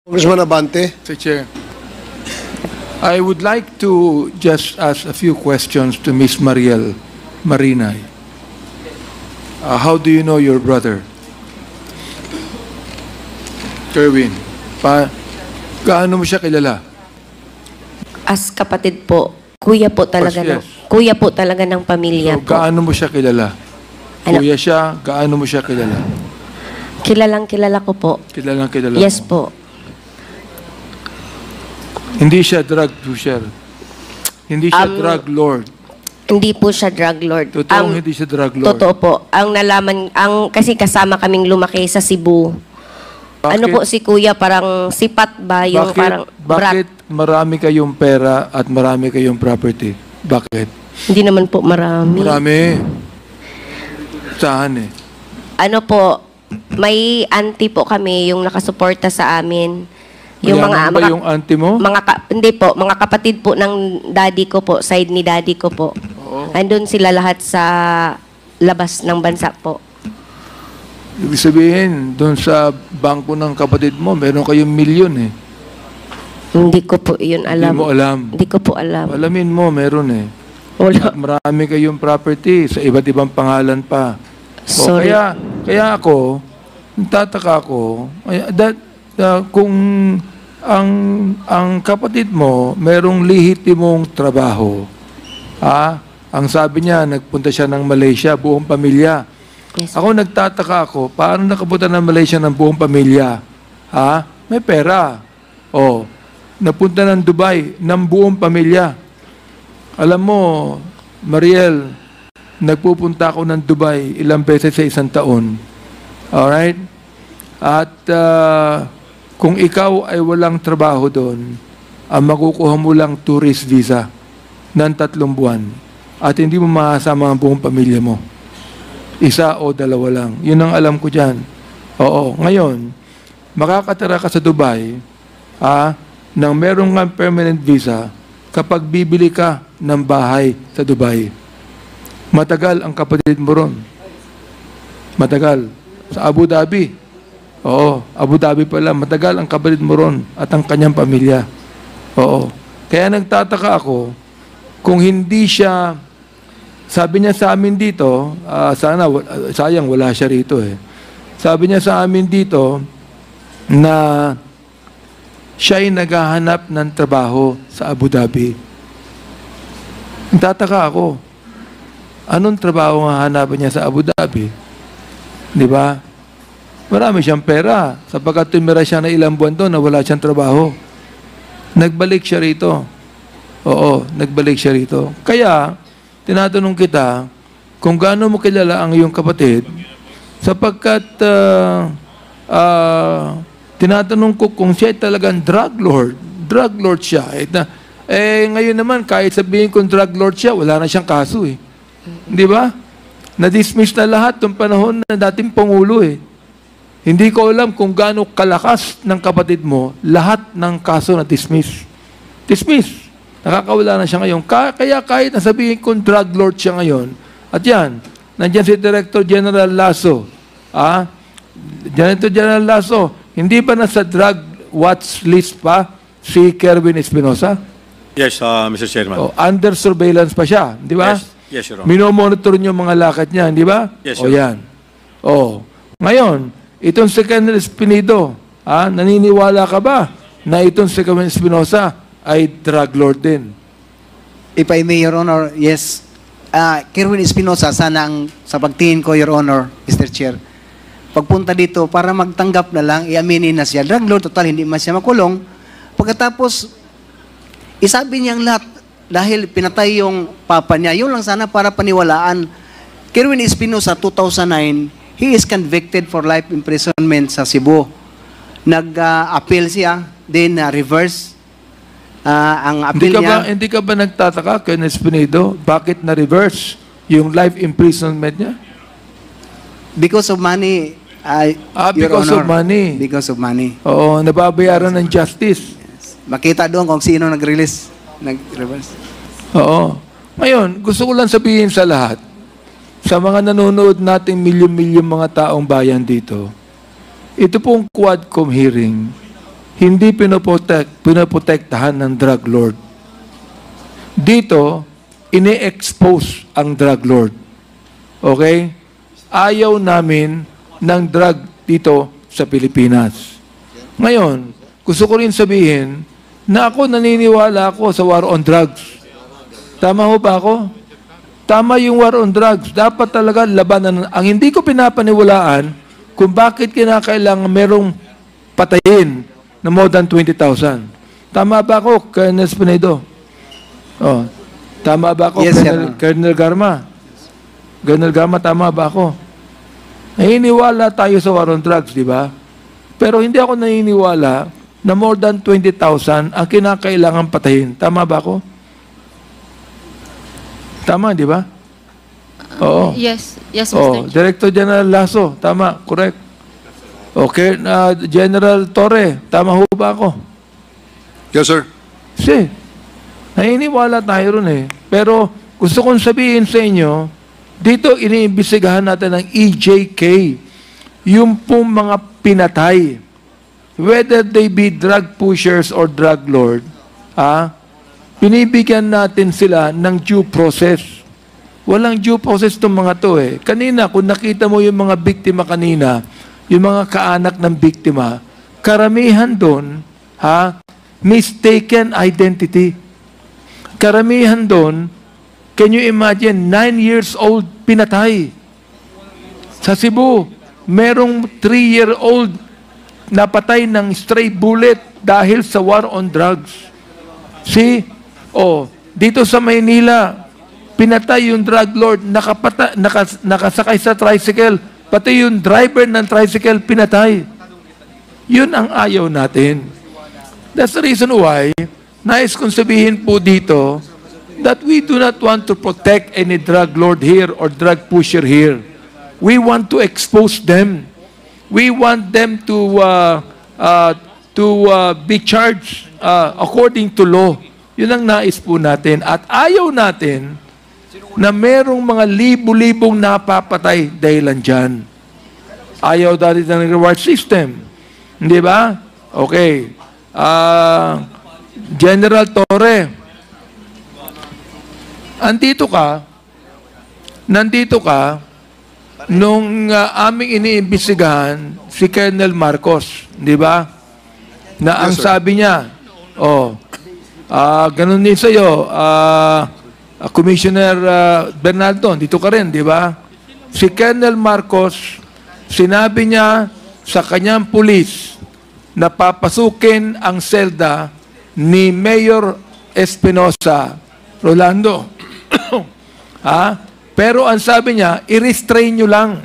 Congressman Abante. Mr. Chair, I would like to just ask a few questions to Ms. Mariel Marinay. How do you know your brother? Kerwin, gaano mo siya kilala? As kapatid po, kuya po talaga Yes. kuya po talaga ng pamilya So, po. gaano mo siya kilala? Ano? Kuya siya, gaano mo siya kilala? Kilalang kilala ko po. Kilalang kilala Yes mo? po. Hindi siya drug pusher. Hindi siya drug lord. Hindi po siya drug lord. Totoong hindi siya drug lord. Totoo po. Ang nalaman, kasi kasama kaming lumaki sa Cebu. Ano po si kuya, parang sipat ba yung parang bakit marami kayong pera at marami kayong property? Bakit? Hindi naman po marami. Marami. Saan eh? Ano po, may auntie po kami yung nakasuporta sa amin. Mayaman ba yung auntie mo? Hindi po, mga kapatid po ng daddy ko po, side ni daddy ko po. Oo. Andun sila lahat sa labas ng bansa po. Ibig sabihin, doon sa bangko ng kapatid mo, meron kayong milyon eh. Hindi ko po yun alam. Hindi mo alam. Hindi ko po alam. Alamin mo, meron eh. Wala. At marami kayong property sa iba't ibang pangalan pa. O, Sorry. kaya ako, nagtataka ako, kung ang kapatid mo, merong lehitimong trabaho. Ang sabi niya, nagpunta siya ng Malaysia, buong pamilya. Yes. Ako nagtataka ako, paano nakapunta ng Malaysia ng buong pamilya? May pera. Napunta ng Dubai ng buong pamilya. Alam mo, Mariel, nagpupunta ako ng Dubai ilang beses sa isang taon. Alright? At kung ikaw ay walang trabaho doon, ang makukuha mo lang tourist visa ng 3 buwan at hindi mo makasama ang buong pamilya mo. 1 o 2 lang. Yun ang alam ko dyan. Oo. Ngayon, makakatira ka sa Dubai nang merong nga permanent visa kapag bibili ka ng bahay sa Dubai. Matagal ang kapatid mo ron. Matagal. Sa Abu Dhabi. Oo. Abu Dhabi pala. Matagal ang kapatid mo ron at ang kanyang pamilya. Oo. Kaya nagtataka ako kung hindi siya. Sabi niya sa amin dito, sayang wala siya rito eh. Sabi niya sa amin dito na siya ay naghahanap ng trabaho sa Abu Dhabi. Nagtataka ako, anong trabaho nga hanapan niya sa Abu Dhabi? Di ba? Marami siyang pera. Sapagkat tumira siya na ilang buwan doon na wala siyang trabaho. Nagbalik siya rito. Oo, nagbalik siya rito. Kaya, tinatanong kita kung gaano mo kilala ang iyong kapatid sapagkat tinatanong ko kung siya ay talagang drug lord siya. Ngayon naman, kahit sabihin kong drug lord siya, wala na siyang kaso eh. Di ba? Na-dismiss na lahat ng panahon na dating Pangulo eh. Hindi ko alam kung gaano kalakas ng kapatid mo, lahat ng kaso na dismiss. Dismiss. Nakakawala na siya ngayon. Kaya kahit nasabihin kong drug lord siya ngayon, at yan, nandiyan si Director General Lasso. Director General Lasso, hindi ba nasa drug watch list pa si Kerwin Espinosa? Yes, Mr. Chairman. Under surveillance pa siya, di ba? Yes, Your Honor. Minomonitor niyo mga lakad niya, di ba? Yes, O Your yan. Ngayon, itong si Colonel Espinido, naniniwala ka ba na itong si Kerwin Espinosa ay drug lord din? If I may, Your Honor, yes. Kerwin Espinosa, sana sa pagtingin ko, Your Honor, Mr. Chair, pagpunta dito, para magtanggap na lang, iaminin na siya. Drug lord, total, hindi man siya makulong. Pagkatapos, isabi niyang lahat, dahil pinatay yung papa niya, yun lang sana para paniwalaan. Kerwin Espinosa, 2009, he is convicted for life imprisonment sa Cebu. Nag-appeal siya, then reverse. Ang appeal niya. Hindi ka ba nagtataka, Colonel Espinido, bakit na-reverse yung life imprisonment niya? Because of money, Your Because Honor. of money. Because of money. Oo, nababayaran ng justice. Makita doon kung sino nag-release, nag-reverse. Oo. Ngayon, gusto ko lang sabihin sa lahat, sa mga nanonood nating milyon-milyon mga taong bayan dito, ito pong Quadcom hearing hindi pinoprotektahan ng drug lord. Dito, ini-expose ang drug lord. Okay? Ayaw namin ng drug dito sa Pilipinas. Ngayon, gusto ko rin sabihin na ako naniniwala ako sa war on drugs. Tama ho ba ako? Tama yung war on drugs. Dapat talaga labanan. Ang hindi ko pinapaniwalaan kung bakit kinakailangan merong patayin na more than 20,000. Tama ba ako, Colonel Spinedo? Oh, tama ba ako, Yes, Colonel Garma? Colonel Garma, tama ba ako? Naniniwala tayo sa war on drugs, di ba? Pero hindi ako naniniwala na more than 20,000 ang kinakailangan patayin. Tama ba ako? Tama, di ba? Oo. Yes, yes, Oh, Mr. Chair. Director General Lasso, tama, correct. Okay, General Torre, tama ho ba ako? Yes, sir. Kasi, naniniwala tayo ron eh. Pero gusto kong sabihin sa inyo, dito iniimbestigahan natin ng EJK, yung pong mga pinatay, whether they be drug pushers or drug lord, binibigyan natin sila ng due process. Walang due process itong mga to eh. Kanina, kung nakita mo yung mga biktima kanina, yung mga kaanak ng biktima, karamihan doon, mistaken identity. Karamihan doon, can you imagine, 9 years old pinatay. Sa Cebu, merong 3-year-old napatay ng stray bullet dahil sa war on drugs. See? Dito sa Maynila, pinatay yung drug lord, nakasakay sa tricycle, pati yung driver ng tricycle pinatay. Yun ang ayaw natin. That's the reason why, nais kong sabihin po dito, that we do not want to protect any drug lord here or drug pusher here. We want to expose them. We want them to be charged according to law. Yun ang nais po natin. At ayaw natin na merong mga libo-libong napapatay dahilan dyan. Ayaw dati ng reward system. Hindi ba? Okay. General Torre, nandito ka nung aming iniimbestigahan si Colonel Marcos, di ba? Na ang sabi niya, ganun din sa'yo, Commissioner Bernardo, dito ka rin, di ba? Si Colonel Marcos, sinabi niya sa kanyang pulis na papasukin ang selda ni Mayor Espinosa Rolando. Pero ang sabi niya, i-restrain nyo lang.